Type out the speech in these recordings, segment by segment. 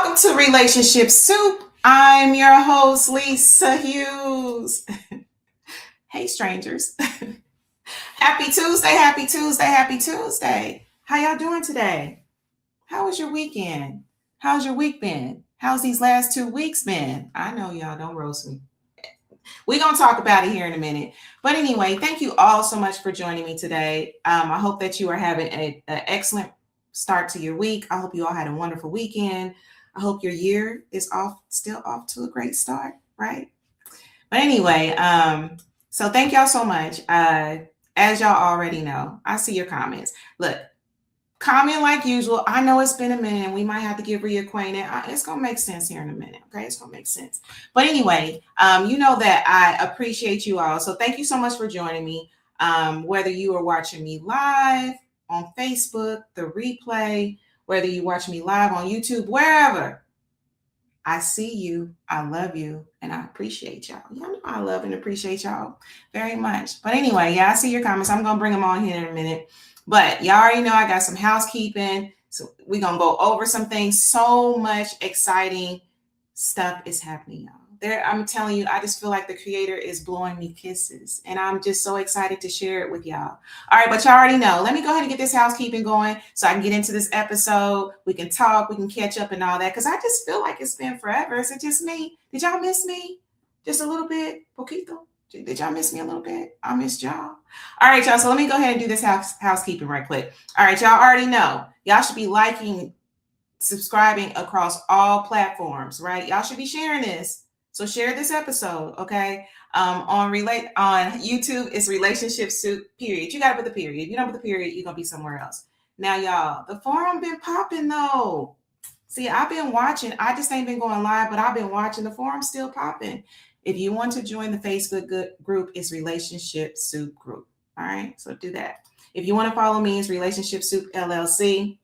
Welcome to Relationship Soup. I'm your host, Lisa Hughes. Hey, strangers. Happy Tuesday, happy Tuesday, happy Tuesday. How y'all doing today? How was your weekend? How's your week been? How's these last 2 weeks been? I know y'all don't roast me. We're going to talk about it here in a minute. But anyway, thank you all so much for joining me today. I hope that you are having an excellent start to your week. I hope you all had a wonderful weekend. I hope your year is still off to a great start, right? But anyway, so thank y'all so much. As y'all already know, I see your comments. Look, comment like usual. I know it's been a minute and we might have to get reacquainted. It's going to make sense here in a minute. Okay. It's going to make sense. But anyway, you know that I appreciate you all. So thank you so much for joining me. Whether you are watching me live on Facebook, the replay, whether you watch me live on YouTube, wherever, I see you, I love you, and I appreciate y'all. Y'all know I love and appreciate y'all very much. But anyway, yeah, I see your comments. I'm going to bring them on here in a minute. But y'all already know I got some housekeeping. So we're going to go over some things. So much exciting stuff is happening, y'all. I'm telling you, I just feel like the creator is blowing me kisses. And I'm just so excited to share it with y'all. All right, but y'all already know. Let me go ahead and get this housekeeping going so I can get into this episode. We can talk, we can catch up and all that. Because I just feel like it's been forever. Is it just me? Did y'all miss me? Just a little bit? Poquito? Did y'all miss me a little bit? I missed y'all. All right, y'all. So let me go ahead and do this housekeeping right quick. All right, y'all already know. Y'all should be liking, subscribing across all platforms, right? Y'all should be sharing this. So share this episode, okay? On YouTube, it's Relationship Soup, period. You got to put the period. If you don't put the period, you're going to be somewhere else. Now, y'all, the forum been popping, though. See, I've been watching. I just ain't been going live, but I've been watching. The forum still popping. If you want to join the Facebook group, it's RelationshipSoupGroup. All right? So do that. If you want to follow me, it's RelationshipSoupLLC.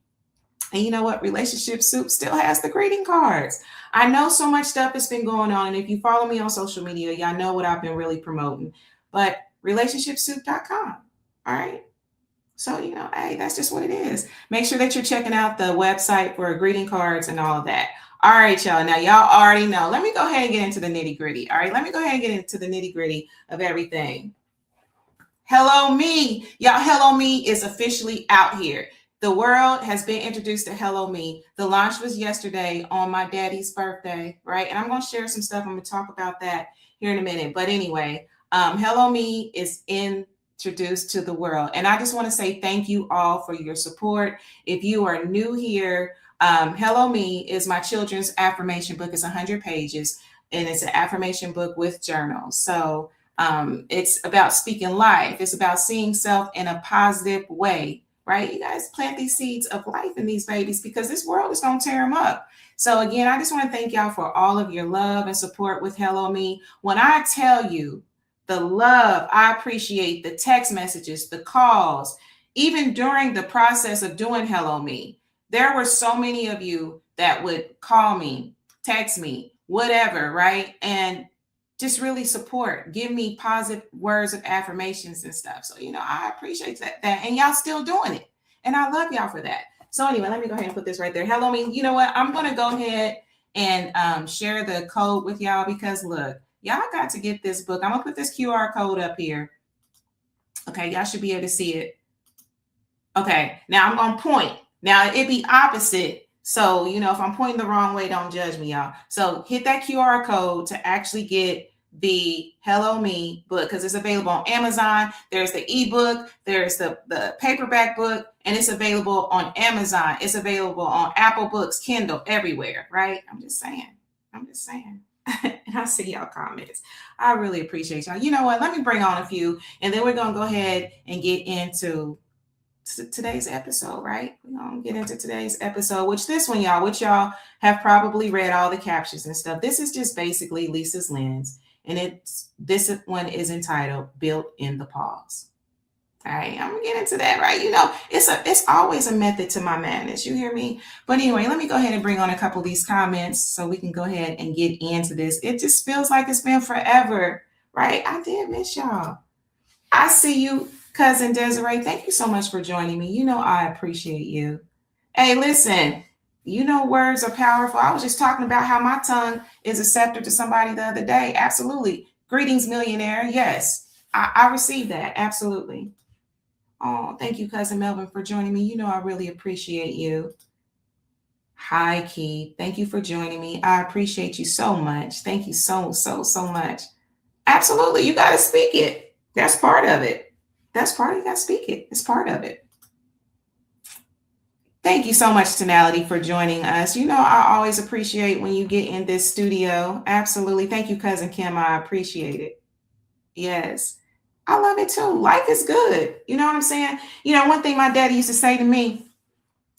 And you know what? Relationship Soup still has the greeting cards. I know so much stuff has been going on. And if you follow me on social media, y'all know what I've been really promoting. But RelationshipSoup.com. All right. So, hey, that's just what it is. Make sure that you're checking out the website for greeting cards and all of that. All right, y'all. Now, y'all already know. Let me go ahead and get into the nitty gritty. All right. Let me go ahead and get into the nitty gritty of everything. Hello Me. Y'all, Hello Me is officially out here. The world has been introduced to Hello Me. The launch was yesterday on my daddy's birthday, right? And I'm going to share some stuff. I'm going to talk about that here in a minute. But anyway, Hello Me is introduced to the world. And I just want to say thank you all for your support. If you are new here, Hello Me is my children's affirmation book. It's 100 pages, and it's an affirmation book with journals. So it's about speaking life. It's about seeing self in a positive way. Right? You guys plant these seeds of life in these babies because this world is going to tear them up. So again, I just want to thank y'all for all of your love and support with Hello Me. When I tell you the love, I appreciate the text messages, the calls, even during the process of doing Hello Me, there were so many of you that would call me, text me, whatever, right? And just really support, give me positive words of affirmations and stuff. So, I appreciate that. And y'all still doing it. And I love y'all for that. So anyway, let me go ahead and put this right there. Hello Me. You know what? I'm going to go ahead and share the code with y'all because look, y'all got to get this book. I'm going to put this QR code up here. Okay. Y'all should be able to see it. Okay. Now I'm going to point. Now it'd be opposite. So, if I'm pointing the wrong way, don't judge me, y'all. So hit that QR code to actually get the Hello Me book because it's available on Amazon. There's the ebook, there's the paperback book, and it's available on Amazon. It's available on Apple Books, Kindle, everywhere, right? I'm just saying. And I see y'all comments. I really appreciate y'all. You know what? Let me bring on a few, and then we're going to go ahead and get into today's episode, right? We're going to get into today's episode, which y'all have probably read all the captions and stuff. This is just basically Lisa's lens. And this one is entitled Built in the Pause. All right, I'm gonna get into that, right? It's always a method to my madness. You hear me? But anyway, let me go ahead and bring on a couple of these comments so we can go ahead and get into this. It just feels like it's been forever, right? I did miss y'all. I see you, cousin Desiree. Thank you so much for joining me. I appreciate you. Hey, listen, You know, words are powerful. I was just talking about how my tongue is a scepter to somebody the other day. Absolutely. Greetings, millionaire. Yes, I received that. Absolutely. Oh, thank you, Cousin Melvin, for joining me. You know, I really appreciate you. Hi, Keith. Thank you for joining me. I appreciate you so much. Thank you so much. Absolutely. You got to speak it. That's part of it. That's part of it. You got to speak it. It's part of it. Thank you so much, Tonality, for joining us. You know, I always appreciate when you get in this studio. Absolutely. Thank you, Cousin Kim. I appreciate it. Yes. I love it too. Life is good. You know what I'm saying? You know, one thing my daddy used to say to me,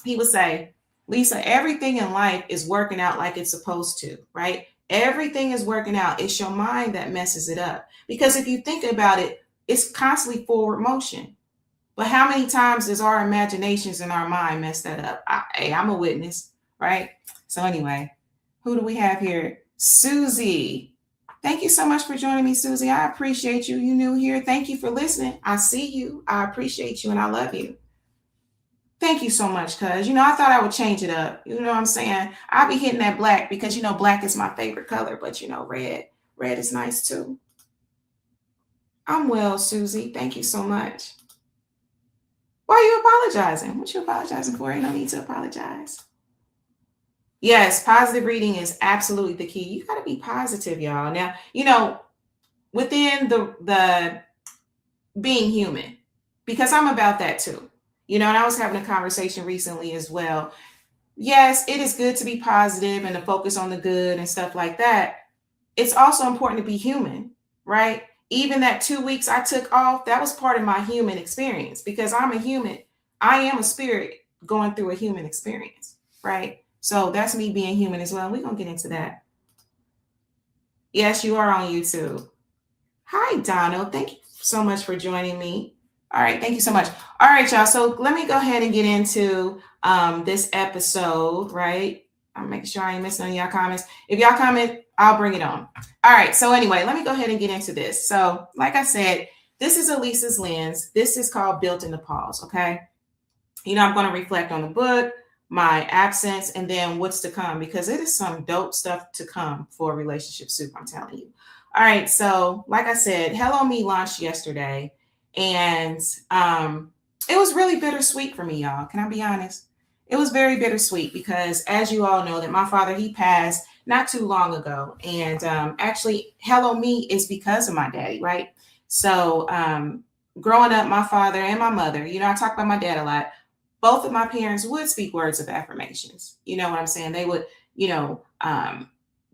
he would say, Lisa, everything in life is working out like it's supposed to, right? Everything is working out. It's your mind that messes it up. Because if you think about it, it's constantly forward motion. But how many times does our imaginations and our mind mess that up? Hey, I'm a witness, right? So anyway, who do we have here? Susie. Thank you so much for joining me, Susie. I appreciate you. You new here. Thank you for listening. I see you. I appreciate you and I love you. Thank you so much, cuz. You know, I thought I would change it up. You know what I'm saying? I'll be hitting that black because, you know, black is my favorite color, but, you know, red is nice too. I'm well, Susie. Thank you so much. Why are you apologizing? What you apologizing for? Ain't no need to apologize. Yes, positive reading is absolutely the key. You got to be positive, y'all. Now, you know, within the being human, because I'm about that too. You know, and I was having a conversation recently as well. Yes, it is good to be positive and to focus on the good and stuff like that. It's also important to be human, right? Even that 2 weeks I took off, that was part of my human experience because I'm a human. I am a spirit going through a human experience, right? So that's me being human as well. We're going to get into that. Yes, you are on YouTube. Hi, Donald. Thank you so much for joining me. All right. Thank you so much. All right, y'all. So let me go ahead and get into this episode, right? I'm making sure I ain't missing on y'all comments. If y'all comment, I'll bring it on. All right. So anyway, let me go ahead and get into this. So like I said, this is Elisa's lens. This is called Built in the Pause. Okay. You know, I'm going to reflect on the book, my absence, and then what's to come because it is some dope stuff to come for Relationship Soup. I'm telling you. All right. So like I said, Hello Me launched yesterday and it was really bittersweet for me, y'all. Can I be honest? It was very bittersweet because as you all know that my father, he passed not too long ago. And actually Hello Me is because of my daddy, right? So growing up, my father and my mother, you know, I talk about my dad a lot. Both of my parents would speak words of affirmations. You know what I'm saying? They would, you know,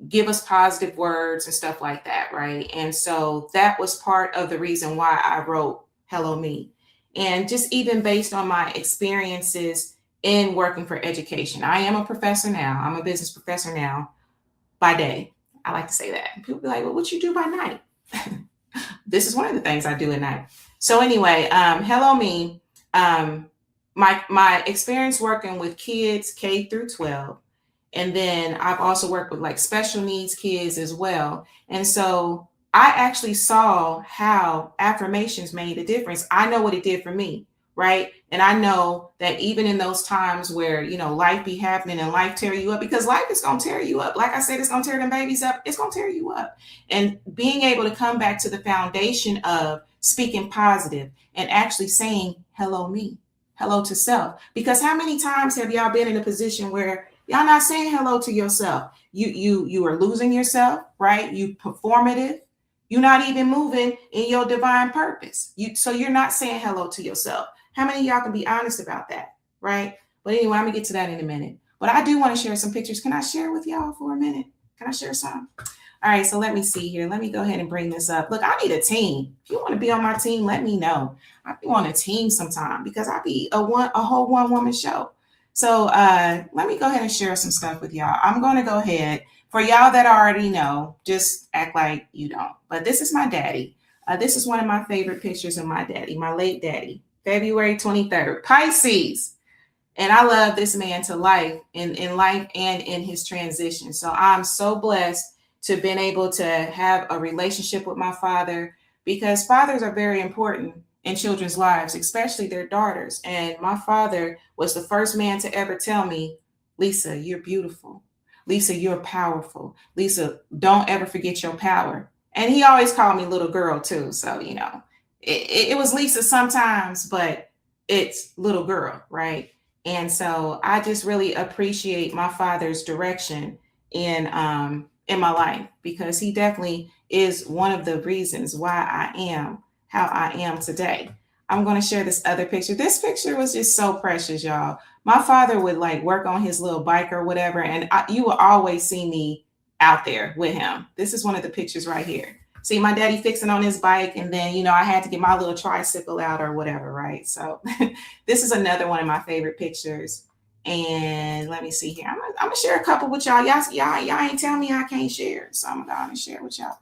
give us positive words and stuff like that, right? And so that was part of the reason why I wrote Hello Me. And just even based on my experiences in working for education, I am a professor now. I'm a business professor now by day. I like to say that. People be like, well, what you do by night? This is one of the things I do at night. So anyway, Hello Me. My experience working with kids K through 12. And then I've also worked with like special needs kids as well. And so I actually saw how affirmations made a difference. I know what it did for me, right? And I know that even in those times where, you know, life be happening and life tear you up, because life is going to tear you up. Like I said, it's going to tear them babies up. It's going to tear you up. And being able to come back to the foundation of speaking positive and actually saying, hello, me, hello to self. Because how many times have y'all been in a position where y'all not saying hello to yourself? You are losing yourself, right? You performative. You're not even moving in your divine purpose. So you're not saying hello to yourself. How many of y'all can be honest about that, right? But anyway, I'm gonna get to that in a minute. But I do want to share some pictures. Can I share with y'all for a minute? Can I share some? All right, so let me see here. Let me go ahead and bring this up. Look, I need a team. If you want to be on my team, let me know. I be on a team sometime because I be a whole one-woman show. So let me go ahead and share some stuff with y'all. I'm going to go ahead. For y'all that already know, just act like you don't. But this is my daddy. This is one of my favorite pictures of my daddy, my late daddy, February 23rd, Pisces. And I love this man to life in life and in his transition. So I'm so blessed to have been able to have a relationship with my father because fathers are very important in children's lives, especially their daughters. And my father was the first man to ever tell me, Lisa, you're beautiful. Lisa, you're powerful. Lisa, don't ever forget your power. And he always called me little girl too. So, it was Lisa sometimes, but it's little girl, right? And so I just really appreciate my father's direction in my life, because he definitely is one of the reasons why I am how I am today. I'm going to share this other picture. This picture was just so precious, y'all. My father would like work on his little bike or whatever, and you will always see me out there with him. This is one of the pictures right here. See my daddy fixing on his bike, and then I had to get my little tricycle out or whatever, right? So this is another one of my favorite pictures. And let me see here. I'm gonna share a couple with y'all. Y'all ain't tell me I can't share, so I'm gonna share with y'all.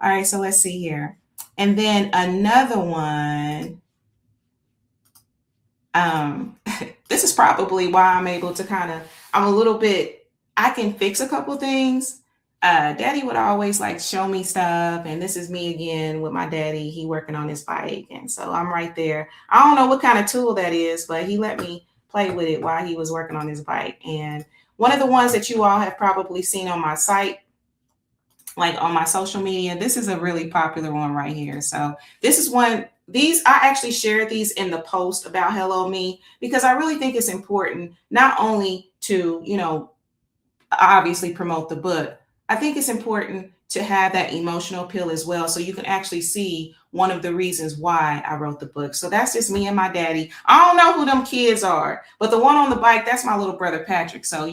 All right, so let's see here. And then another one. This is probably why I'm able to I'm a little bit, I can fix a couple things. Daddy would always like show me stuff, and this is me again with my daddy. He working on his bike, and so I'm right there. I don't know what kind of tool that is, but he let me play with it while he was working on his bike. And one of the ones that you all have probably seen on my site, like on my social media, this is a really popular one right here. So this is one. These, I actually shared these in the post about Hello Me, because I really think it's important not only to, obviously promote the book. I think it's important to have that emotional appeal as well, so you can actually see one of the reasons why I wrote the book. So that's just me and my daddy. I don't know who them kids are, but the one on the bike, that's my little brother Patrick. So,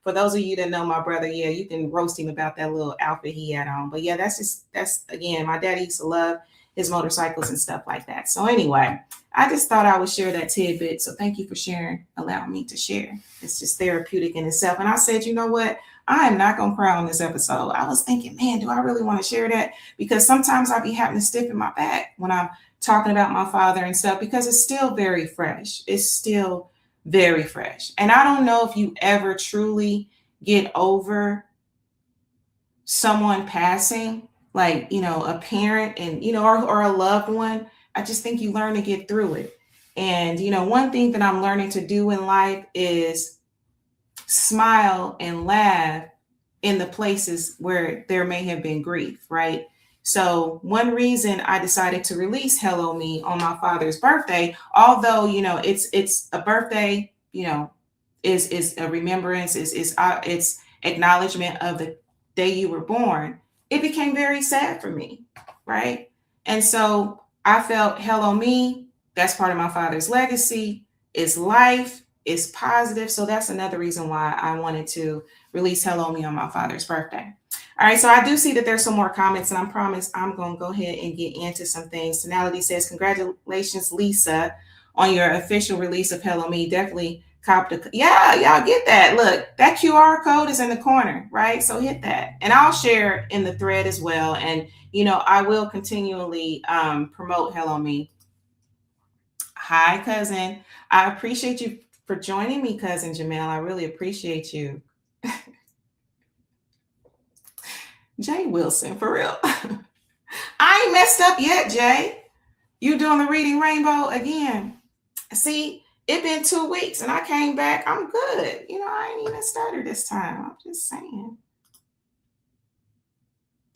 for those of you that know my brother, yeah, you can roast him about that little outfit he had on. But yeah, that's again, my daddy used to love his motorcycles and stuff like that. So anyway, I just thought I would share that tidbit. So thank you for sharing, allowing me to share. It's just therapeutic in itself. And I said, you know what? I am not going to cry on this episode. I was thinking, man, do I really want to share that? Because sometimes I be having to stiffen my back when I'm talking about my father and stuff, because it's still very fresh. It's still very fresh. And I don't know if you ever truly get over someone passing, like, a parent and, or a loved one. I just think you learn to get through it. And, one thing that I'm learning to do in life is smile and laugh in the places where there may have been grief, right? So one reason I decided to release Hello Me on my father's birthday, although, it's a birthday, is a remembrance, it's acknowledgement of the day you were born, it became very sad for me, right? And so I felt Hello Me, that's part of my father's legacy, is life, is positive. So that's another reason why I wanted to release Hello Me on my father's birthday. All right, so I do see that there's some more comments, and I promise I'm going to go ahead and get into some things. Tonality says, congratulations, Lisa, on your official release of Hello Me. Definitely cop the, yeah, y'all get that. Look, that QR code is in the corner, right? So hit that, and I'll share in the thread as well. And, I will continually promote Hello Me. Hi, cousin. I appreciate you for joining me, cousin Jamel. I really appreciate you. Jay Wilson, for real. I ain't messed up yet, Jay. You doing the Reading Rainbow again? See, it been 2 weeks and I came back. I'm good. I ain't even started this time. I'm just saying.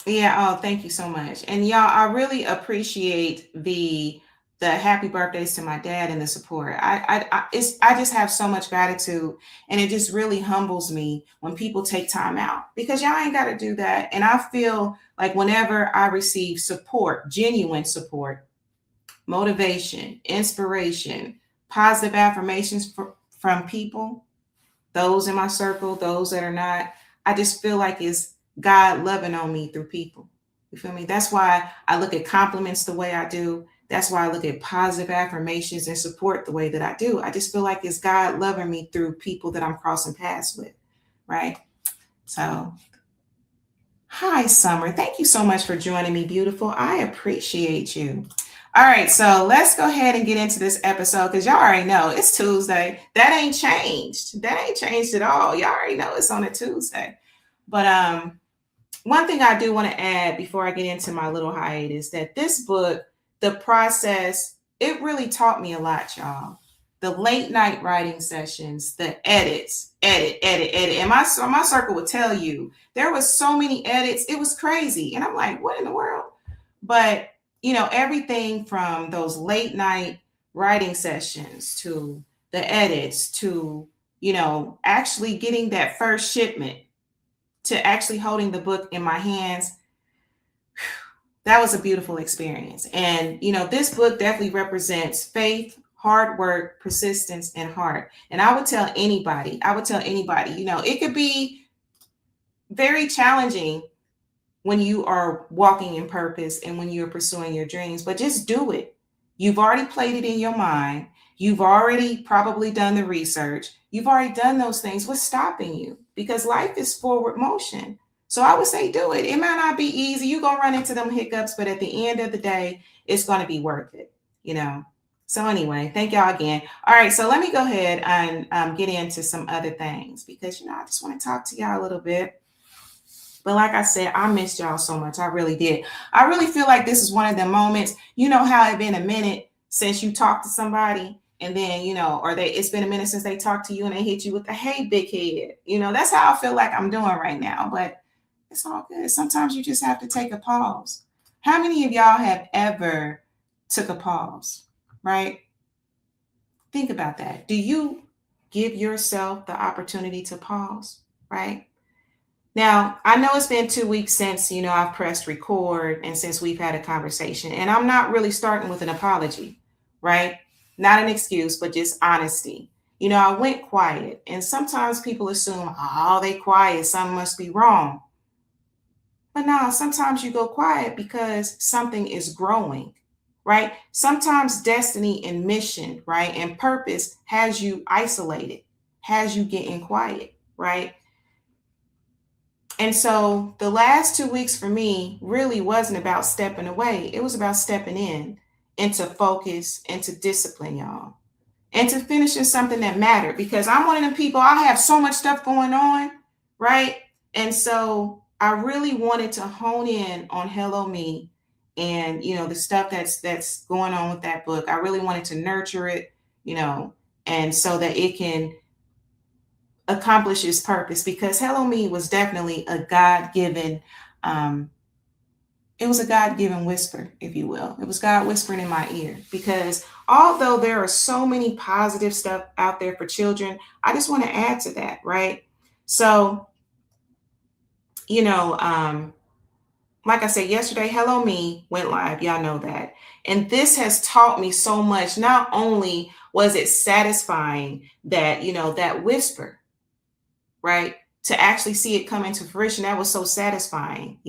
Yeah. Oh, thank you so much. And y'all, I really appreciate the happy birthdays to my dad and the support. I just have so much gratitude, and it just really humbles me when people take time out, because y'all ain't got to do that. And I feel like whenever I receive support, genuine support, motivation, inspiration, positive affirmations from people, those in my circle, those that are not, I just feel like it's God loving on me through people. You feel me? That's why I look at compliments the way I do. That's why I look at positive affirmations and support the way that I do. I just feel like it's God loving me through people that I'm crossing paths with, right? So, hi, Summer. Thank you so much for joining me, beautiful. I appreciate you. All right, so let's go ahead and get into this episode, because y'all already know it's Tuesday. That ain't changed. That ain't changed at all. Y'all already know it's on a Tuesday. But one thing I do want to add before I get into my little hiatus, that this book, the process, it really taught me a lot, y'all. the late night writing sessions, the edit. And my circle would tell you there was so many edits. It was crazy. And I'm like, what in the world? But, everything from those late night writing sessions to the edits to, actually getting that first shipment to actually holding the book in my hands, that was a beautiful experience. And, this book definitely represents faith, hard work, persistence, and heart. And I would tell anybody, it could be very challenging when you are walking in purpose and when you're pursuing your dreams, but just do it. You've already played it in your mind. You've already probably done the research. You've already done those things. What's stopping you? Because life is forward motion. So I would say do it. It might not be easy. You're going to run into them hiccups, but at the end of the day, it's going to be worth it, So anyway, thank y'all again. All right, so let me go ahead and get into some other things because, I just want to talk to y'all a little bit. But like I said, I missed y'all so much. I really did. I really feel like this is one of the moments, how it been a minute since you talked to somebody and then, it's been a minute since they talked to you and they hit you with the, hey, big head. That's how I feel like I'm doing right now. But it's all good. Sometimes you just have to take a pause. How many of y'all have ever took a pause, right? Think about that. Do you give yourself the opportunity to pause, right? Now, I know it's been 2 weeks since, I've pressed record and since we've had a conversation, and I'm not really starting with an apology, right? Not an excuse, but just honesty. I went quiet, and sometimes people assume, oh, they quiet, something must be wrong. But no, sometimes you go quiet because something is growing, right? Sometimes destiny and mission, right, and purpose has you isolated, has you getting quiet, right? And so the last 2 weeks for me really wasn't about stepping away. It was about stepping into focus, into discipline, y'all, and to finishing something that mattered because I'm one of them people, I have so much stuff going on, right? And so I really wanted to hone in on Hello Me and, the stuff that's going on with that book. I really wanted to nurture it, and so that it can accomplish its purpose because Hello Me was definitely a God-given, it was a God-given whisper, if you will. It was God whispering in my ear because although there are so many positive stuff out there for children, I just want to add to that, right? So, like I said, yesterday, Hello Me went live. Y'all know that. And this has taught me so much. Not only was it satisfying that, that whisper, right? To actually see it come into fruition, that was so satisfying,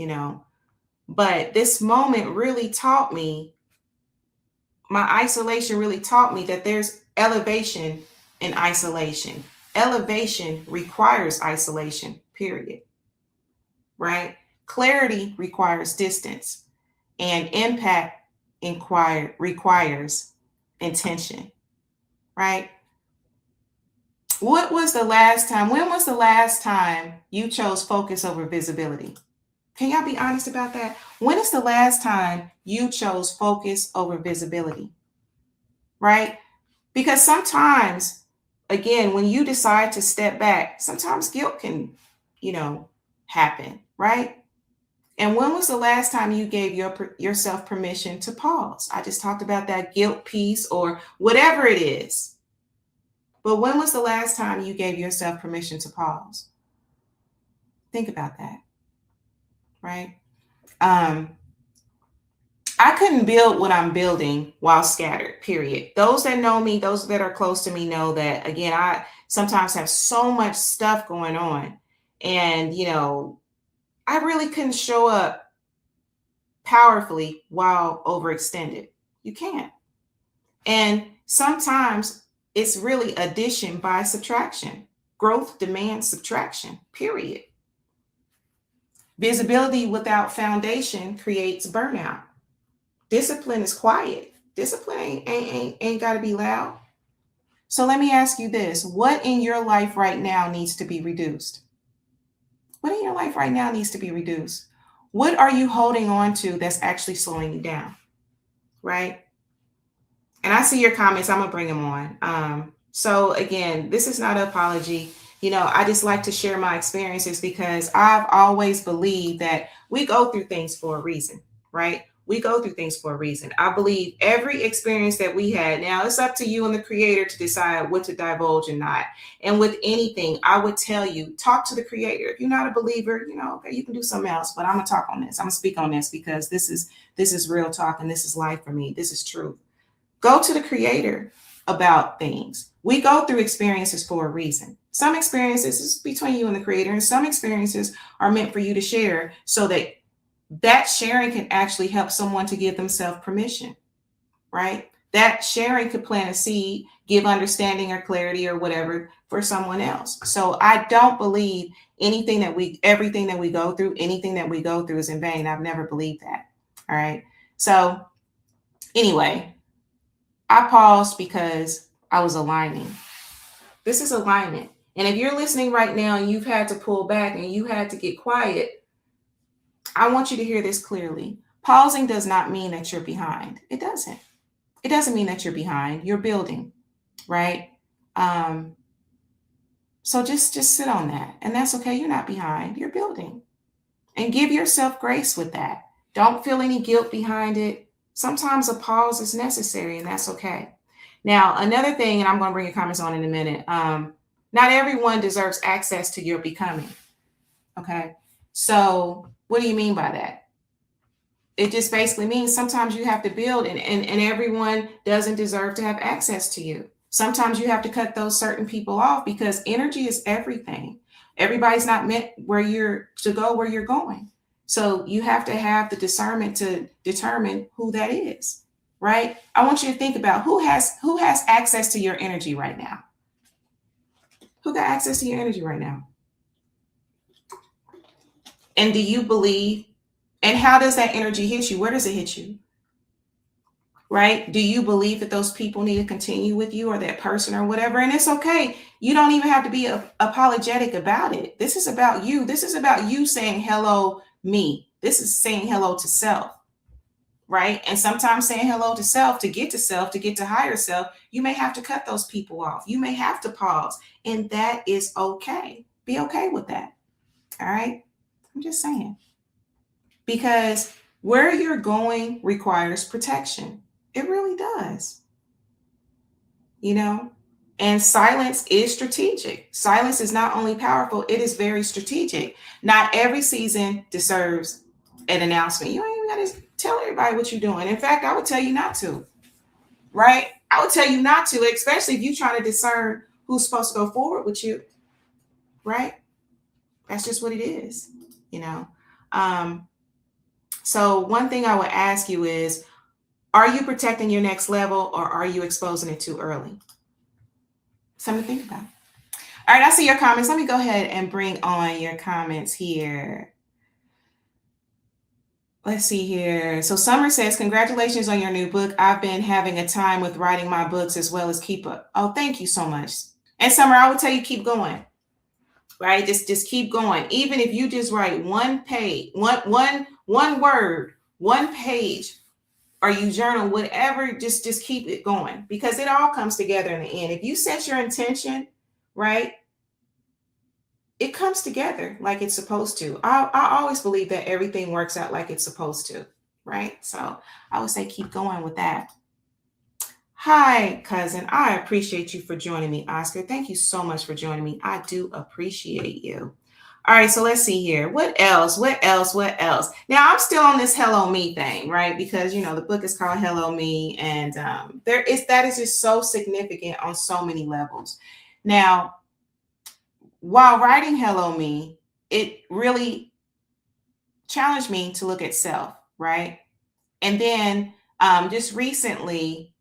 But this moment really taught me, my isolation really taught me that there's elevation in isolation. Elevation requires isolation, period. Right? Clarity requires distance, and impact requires intention, right? When was the last time you chose focus over visibility? Can y'all be honest about that? When is the last time you chose focus over visibility? Right? Because sometimes, again, when you decide to step back, sometimes guilt can, happen, right? And when was the last time you gave yourself permission to pause? I just talked about that guilt piece or whatever it is. But when was the last time you gave yourself permission to pause? Think about that, right? I couldn't build what I'm building while scattered, period. Those that know me, those that are close to me know that, again, I sometimes have so much stuff going on. And, I really couldn't show up powerfully while overextended. You can't. And sometimes it's really addition by subtraction. Growth demands subtraction, period. Visibility without foundation creates burnout. Discipline is quiet. Discipline ain't got to be loud. So let me ask you this. What in your life right now needs to be reduced? What in your life right now needs to be reduced? What are you holding on to that's actually slowing you down? Right? And I see your comments. I'm going to bring them on. So again, this is not an apology. I just like to share my experiences because I've always believed that we go through things for a reason, right? We go through things for a reason. I believe every experience that we had. Now it's up to you and the creator to decide what to divulge and not. And with anything, I would tell you, talk to the creator. If you're not a believer, okay, you can do something else, but I'm going to talk on this. I'm going to speak on this because this is real talk and this is life for me. This is truth. Go to the creator about things. We go through experiences for a reason. Some experiences is between you and the creator, and some experiences are meant for you to share so that sharing can actually help someone to give themselves permission, right? That sharing could plant a seed, give understanding or clarity or whatever for someone else. So I don't believe everything that we go through is in vain. I've never believed that. All right. So anyway, I paused because I was aligning. This is alignment. And if you're listening right now and you've had to pull back and you had to get quiet, I want you to hear this clearly. Pausing does not mean that you're behind. It doesn't. It doesn't mean that you're behind. You're building, right? So just sit on that. And that's okay. You're not behind. You're building. And give yourself grace with that. Don't feel any guilt behind it. Sometimes a pause is necessary, and that's okay. Now, another thing, and I'm going to bring your comments on in a minute. Not everyone deserves access to your becoming. Okay. So what do you mean by that? It just basically means sometimes you have to build and everyone doesn't deserve to have access to you. Sometimes you have to cut those certain people off because energy is everything. Everybody's not meant to go where you're going. So you have to have the discernment to determine who that is, right? I want you to think about who has access to your energy right now. Who got access to your energy right now? And do you believe, and how does that energy hit you? Where does it hit you? Right? Do you believe that those people need to continue with you or that person or whatever? And it's okay. You don't even have to be apologetic about it. This is about you. This is about you saying, hello, me. This is saying hello to self, right? And sometimes saying hello to self, to get to higher self, you may have to cut those people off. You may have to pause, and that is okay. Be okay with that. All right? I'm just saying. Because where you're going requires protection. It really does. And silence is strategic. Silence is not only powerful, it is very strategic. Not every season deserves an announcement. You don't even got to tell everybody what you're doing. In fact, I would tell you not to, right? I would tell you not to, especially if you're trying to discern who's supposed to go forward with you, right? That's just what it is, So one thing I would ask you is, are you protecting your next level or are you exposing it too early? Something to think about. All right, I see your comments. Let me go ahead and bring on your comments here. Let's see here. So Summer says, congratulations on your new book. I've been having a time with writing my books as well as keep up. Oh, thank you so much. And Summer, I would tell you, keep going, right? Just keep going. Even if you just write one page, one word, one page, or you journal, whatever, just keep it going because it all comes together in the end. If you set your intention, right, it comes together like it's supposed to. I always believe that everything works out like it's supposed to, right? So I would say keep going with that. Hi, cousin. I appreciate you for joining me, Oscar. Thank you so much for joining me. I do appreciate you. All right, so let's see here. What else? Now, I'm still on this Hello Me thing, right? Because, the book is called Hello Me, and that is just so significant on so many levels. Now, while writing Hello Me, it really challenged me to look at self, right? And then just recently,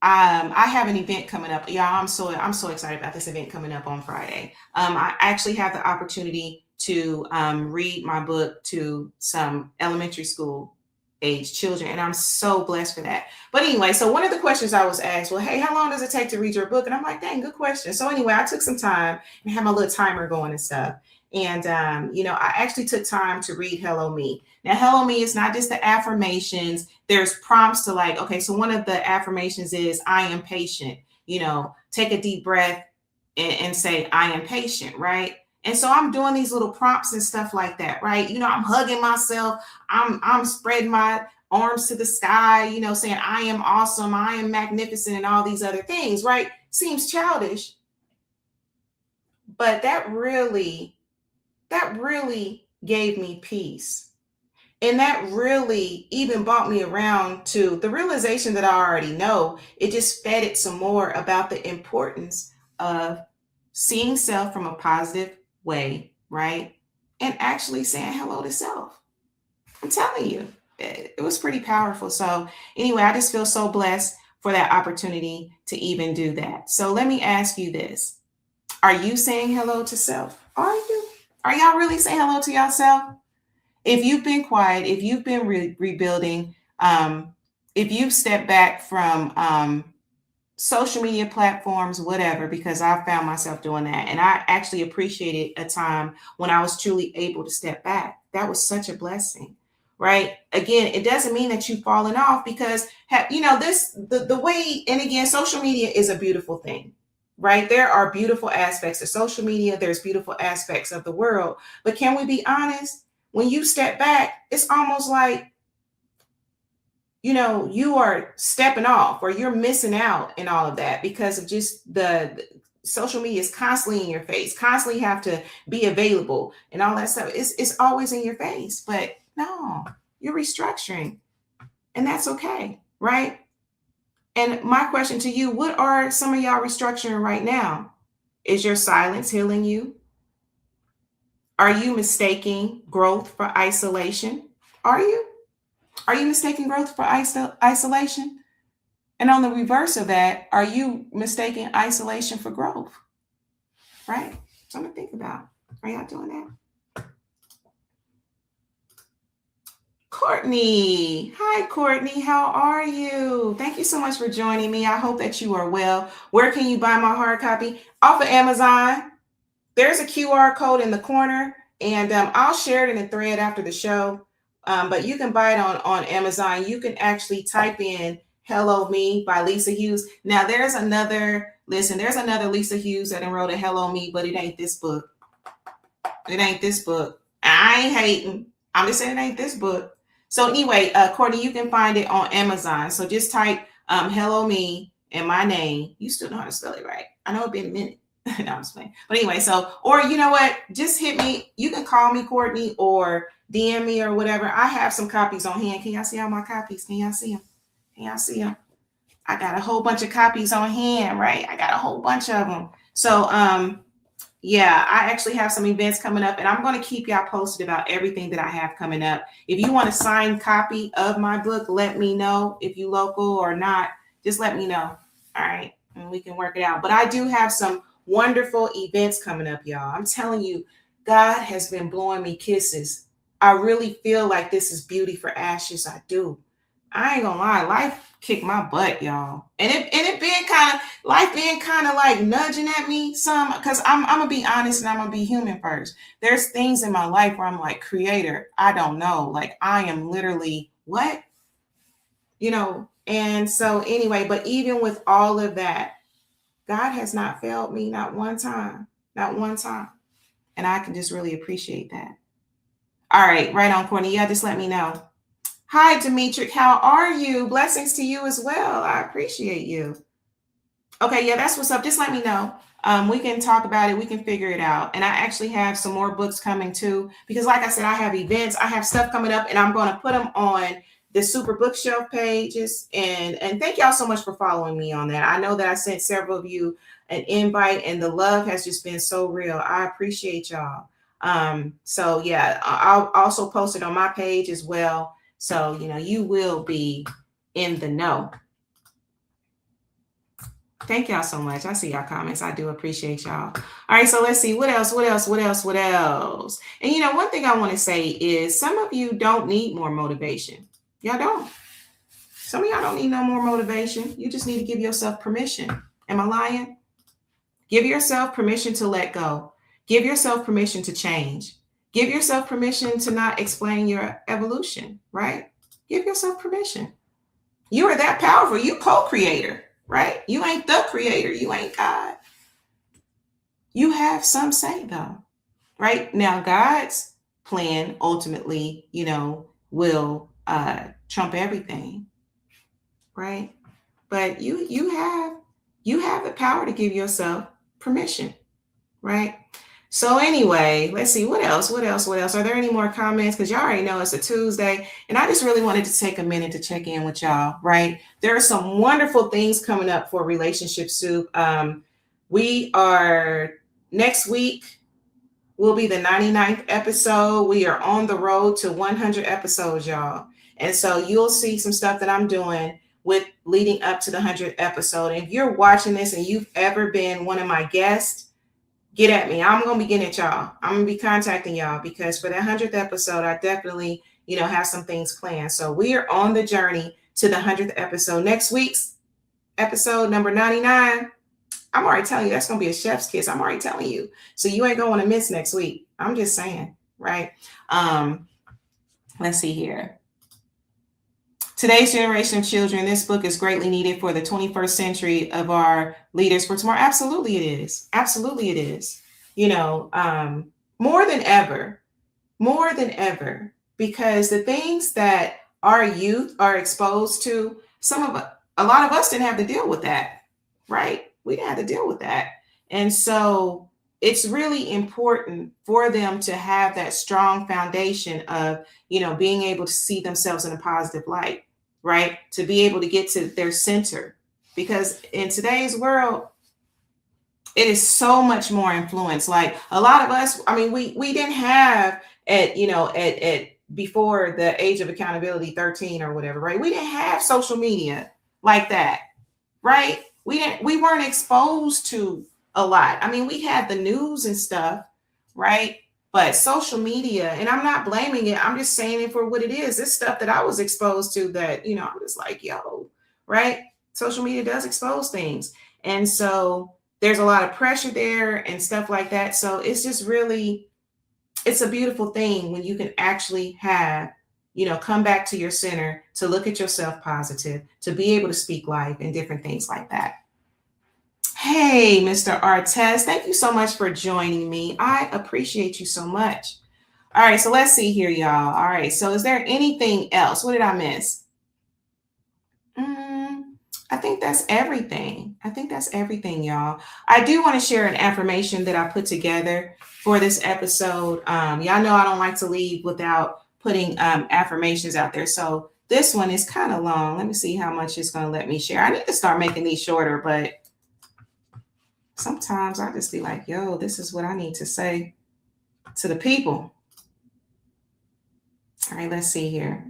I have an event coming up. Yeah, I'm so excited about this event coming up on Friday. I actually have the opportunity to read my book to some elementary school age children, and I'm so blessed for that. But anyway, so one of the questions I was asked, well, hey, how long does it take to read your book? And I'm like, dang, good question. So anyway, I took some time and had my little timer going and stuff. And, I actually took time to read Hello Me. Now, Hello Me is not just the affirmations. There's prompts to like, okay, so one of the affirmations is, I am patient. Take a deep breath and say, I am patient, right? And so I'm doing these little prompts and stuff like that, right? I'm hugging myself. I'm spreading my arms to the sky, saying I am awesome, I am magnificent, and all these other things, right? Seems childish, but that really gave me peace. And that really even brought me around to the realization that I already know. It just fed it some more about the importance of seeing self from a positive way, right? And actually saying hello to self. I'm telling you, it was pretty powerful. So anyway, I just feel so blessed for that opportunity to even do that. So let me ask you this. Are you saying hello to self? Are you? Are y'all really saying hello to yourself? If you've been quiet, if you've been rebuilding, if you've stepped back from social media platforms, whatever, because I found myself doing that. And I actually appreciated a time when I was truly able to step back. That was such a blessing, right? Again, it doesn't mean that you've fallen off because, the way, and again, social media is a beautiful thing, right? There are beautiful aspects of social media. There's beautiful aspects of the world. But can we be honest? When you step back, it's almost like, you are stepping off or you're missing out in all of that because of just the social media is constantly in your face, constantly have to be available and all that stuff. It's always in your face, but no, you're restructuring and that's okay, right? And my question to you, what are some of y'all restructuring right now? Is your silence healing you? Are you mistaking growth for isolation? Are you? Are you mistaking growth for isolation? And on the reverse of that, are you mistaking isolation for growth? Right? Something to think about. Are y'all doing that? Courtney. Hi, Courtney. How are you? Thank you so much for joining me. I hope that you are well. Where can you buy my hard copy? Off of Amazon. There's a QR code in the corner, and I'll share it in a thread after the show. But you can buy it on Amazon. You can actually type in Hello Me by Lisa Hughes. Now, there's another Lisa Hughes that wrote a Hello Me, but it ain't this book. It ain't this book. I ain't hating. I'm just saying it ain't this book. So anyway, Courtney, you can find it on Amazon. So just type Hello Me and my name. You still know how to spell it, right? I know it's been a minute. No, I'm just playing. But anyway, or you know what? Just hit me. You can call me, Courtney, or DM me or whatever. I have some copies on hand. Can y'all see all my copies? Can y'all see them? Can y'all see them? I got a whole bunch of copies on hand, right? I got a whole bunch of them. So, yeah, I actually have some events coming up, and I'm going to keep y'all posted about everything that I have coming up. If you want a signed copy of my book, let me know. If you local or not, just let me know. All right, and we can work it out. But I do have some wonderful events coming up, y'all. I'm telling you, God has been blowing me kisses. I really feel like this is beauty for ashes. I do. I ain't gonna lie, life kicked my butt, y'all. And it being kind of like nudging at me some, because I'm gonna be honest and I'm gonna be human first. There's things in my life where I'm like, Creator, I don't know. Like I am literally what? And so anyway, but even with all of that, God has not failed me, not one time, not one time. And I can just really appreciate that. All right, right on, Courtney. Yeah, just let me know. Hi, Demetric. How are you? Blessings to you as well. I appreciate you. Okay, yeah, that's what's up. Just let me know. We can talk about it. We can figure it out. And I actually have some more books coming too, because like I said, I have events. I have stuff coming up, and I'm going to put them on the Super Bookshelf pages. And thank y'all so much for following me on that. I know that I sent several of you an invite, and the love has just been so real. I appreciate y'all. So yeah, I'll also post it on my page as well. So, you will be in the know. Thank y'all so much. I see y'all comments. I do appreciate y'all. All right, so let's see. What else? And one thing I want to say is some of you don't need more motivation. Y'all don't. Some of y'all don't need no more motivation. You just need to give yourself permission. Am I lying? Give yourself permission to let go. Give yourself permission to change. Give yourself permission to not explain your evolution, right? Give yourself permission. You are that powerful. You co-creator, right? You ain't the creator. You ain't God. You have some say though, right? Now, God's plan ultimately, will trump everything, right? But you have the power to give yourself permission, right? So anyway, let's see, what else? Are there any more comments? Because y'all already know it's a Tuesday, and I just really wanted to take a minute to check in with y'all, right? There are some wonderful things coming up for Relationship Soup. We are, next week will be the 99th episode. We are on the road to 100 episodes, y'all. And so you'll see some stuff that I'm doing with leading up to the 100th episode. And if you're watching this and you've ever been one of my guests, get at me. I'm going to be getting at y'all. I'm going to be contacting y'all because for that 100th episode, I definitely, have some things planned. So we are on the journey to the 100th episode. Next week's episode number 99. I'm already telling you, that's going to be a chef's kiss. I'm already telling you. So you ain't going to want to miss next week. I'm just saying, right? Let's see here. Today's generation of children, this book is greatly needed for the 21st century of our leaders for tomorrow. Absolutely it is. Absolutely it is. More than ever, because the things that our youth are exposed to, a lot of us didn't have to deal with that, right? We didn't have to deal with that. And so it's really important for them to have that strong foundation of, being able to see themselves in a positive light, right? To be able to get to their center, because in today's world, it is so much more influence. Like a lot of us, we didn't have at before the age of accountability 13 or whatever, right? We didn't have social media like that, right? We weren't exposed to a lot. We had the news and stuff, right? But social media, and I'm not blaming it. I'm just saying it for what it is. This stuff that I was exposed to that, I'm just like, yo, right? Social media does expose things. And so there's a lot of pressure there and stuff like that. So it's just really, it's a beautiful thing when you can actually have, come back to your center, to look at yourself positive, to be able to speak life and different things like that. Hey, Mr. Artez, thank you so much for joining me. I appreciate you so much. All right, so let's see here, y'all. All right, so is there anything else? What did I miss? I think that's everything. Y'all. I do want to share an affirmation that I put together for this episode. Y'all know I don't like to leave without putting affirmations out there. So this one is kind of long. Let me see how much it's going to let me share. I need to start making these shorter, but sometimes I just be like, yo, this is what I need to say to the people. All right, let's see here.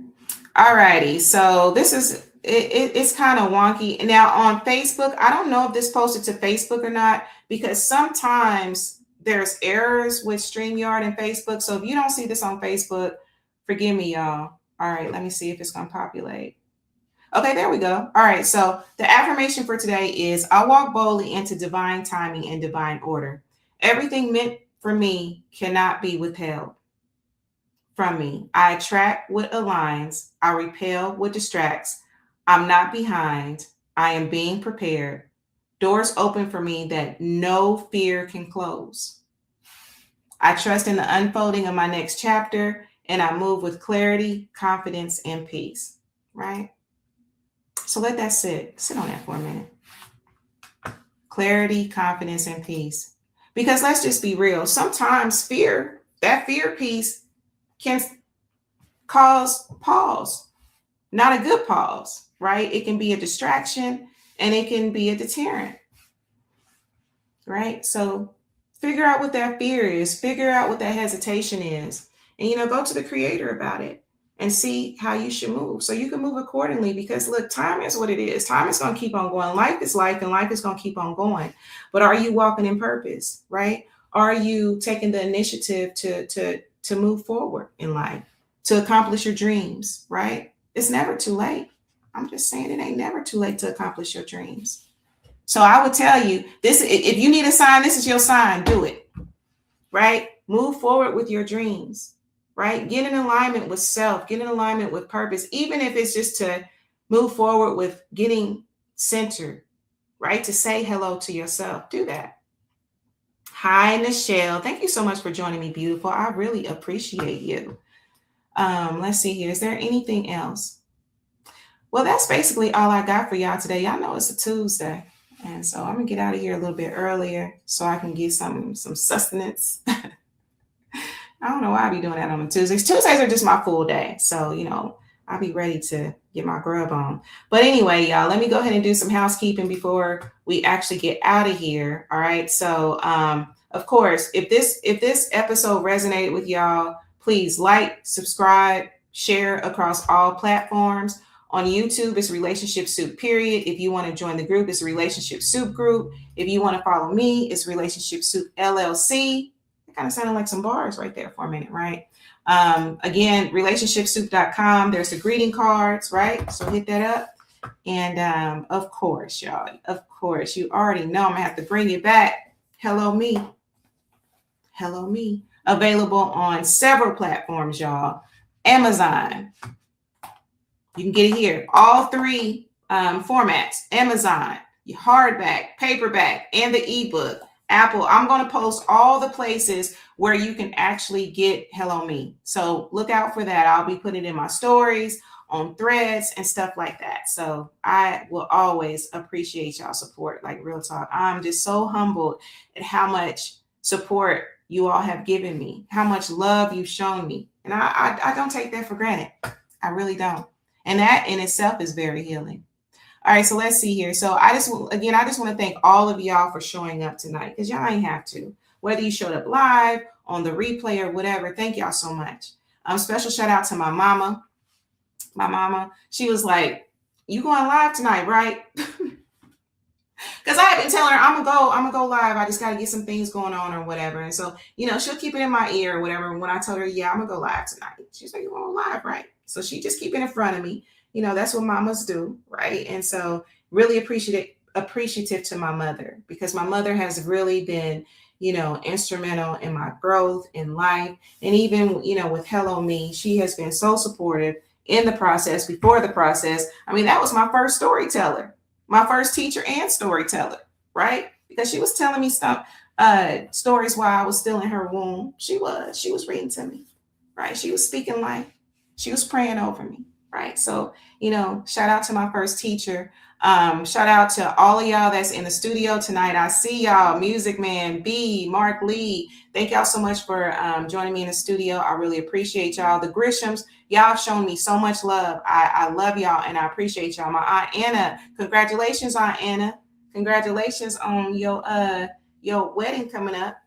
All righty. So this is, it's kind of wonky. Now on Facebook, I don't know if this posted to Facebook or not, because sometimes there's errors with StreamYard and Facebook. So if you don't see this on Facebook, forgive me, y'all. All right, let me see if it's going to populate. Okay, there we go. All right, so the affirmation for today is, I walk boldly into divine timing and divine order. Everything meant for me cannot be withheld from me. I attract what aligns. I repel what distracts. I'm not behind. I am being prepared. Doors open for me that no fear can close. I trust in the unfolding of my next chapter, and I move with clarity, confidence, and peace, right? So let that sit on that for a minute. Clarity, confidence, and peace. Because let's just be real. Sometimes that fear piece can cause pause, not a good pause, right? It can be a distraction and it can be a deterrent, right? So figure out what that fear is, figure out what that hesitation is, and, go to the creator about it. And see how you should move so you can move accordingly, because look, time is what it is. Time is going to keep on going. Life is life, and life is going to keep on going. But are you walking in purpose, right? Are you taking the initiative to move forward in life, to accomplish your dreams, right? It's never too late. I'm just saying, it ain't never too late to accomplish your dreams. So I would tell you this, if you need a sign, this is your sign. Do it. right? Move forward with your dreams, right? Get in alignment with self, get in alignment with purpose, even if it's just to move forward with getting centered, right? To say hello to yourself. Do that. Hi, Nichelle. Thank you so much for joining me, beautiful. I really appreciate you. Let's see here. Is there anything else? Well, that's basically all I got for y'all today. Y'all know it's a Tuesday. And so I'm gonna get out of here a little bit earlier so I can get some sustenance. I don't know why I be doing that on Tuesdays. Tuesdays are just my full day. So, I'll be ready to get my grub on. But anyway, y'all, let me go ahead and do some housekeeping before we actually get out of here. All right. So, of course, if this episode resonated with y'all, please like, subscribe, share across all platforms. On YouTube, it's Relationship Soup, period. If you want to join the group, it's RelationshipSoupGroup. If you want to follow me, it's RelationshipSoupLLC. It kind of sounded like some bars right there for a minute, right? Again, RelationshipSoup.com. There's the greeting cards, right? So hit that up. And of course, y'all, of course, you already know I'm going to have to bring it back. Hello Me. Hello Me. Available on several platforms, y'all. Amazon. You can get it here. All three formats. Amazon, hardback, paperback, and the ebook. Apple. I'm going to post all the places where you can actually get Hello Me. So look out for that. I'll be putting it in my stories, on threads, and stuff like that. So I will always appreciate y'all support, like real talk. I'm just so humbled at how much support you all have given me, how much love you've shown me. And I don't take that for granted. I really don't. And that in itself is very healing. All right, so let's see here. So I just want to thank all of y'all for showing up tonight, because y'all ain't have to. Whether you showed up live, on the replay, or whatever, thank y'all so much. Special shout out to my mama. My mama, she was like, "You going live tonight, right?" Because I had been telling her, I'm gonna go live. I just got to get some things going on or whatever. And so, she'll keep it in my ear or whatever. And when I told her, yeah, I'm gonna go live tonight, she's like, "You going live, right?" So she just keep it in front of me. That's what mamas do, right? And so really appreciative to my mother, because my mother has really been, instrumental in my growth in life. And even, with Hello Me, she has been so supportive in the process, before the process. I mean, that was my first storyteller, my first teacher and storyteller, right? Because she was telling me stuff, stories while I was still in her womb. She was reading to me, right? She was speaking life. She was praying over me, right? So, shout out to my first teacher. Shout out to all of y'all that's in the studio tonight. I see y'all, Music Man, B, Mark Lee. Thank y'all so much for joining me in the studio. I really appreciate y'all. The Grishams, y'all have shown me so much love. I love y'all and I appreciate y'all. My Aunt Anna, congratulations, Aunt Anna. Congratulations on your wedding coming up.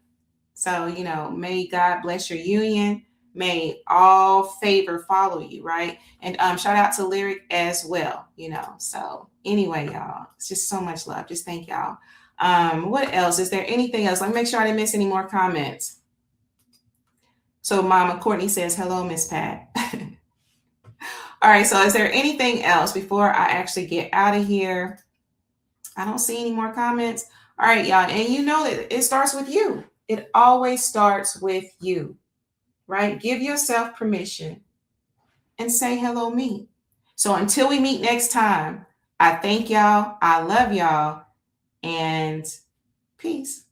So, may God bless your union. May all favor follow you, right? And shout out to Lyric as well, So anyway, y'all, it's just so much love. Just thank y'all. What else? Is there anything else? Let me make sure I didn't miss any more comments. So Mama Courtney says, hello, Miss Pat. All right, so is there anything else before I actually get out of here? I don't see any more comments. All right, y'all. And you know that it starts with you. It always starts with you. Right? Give yourself permission and say hello me. So until we meet next time, I thank y'all. I love y'all. And peace.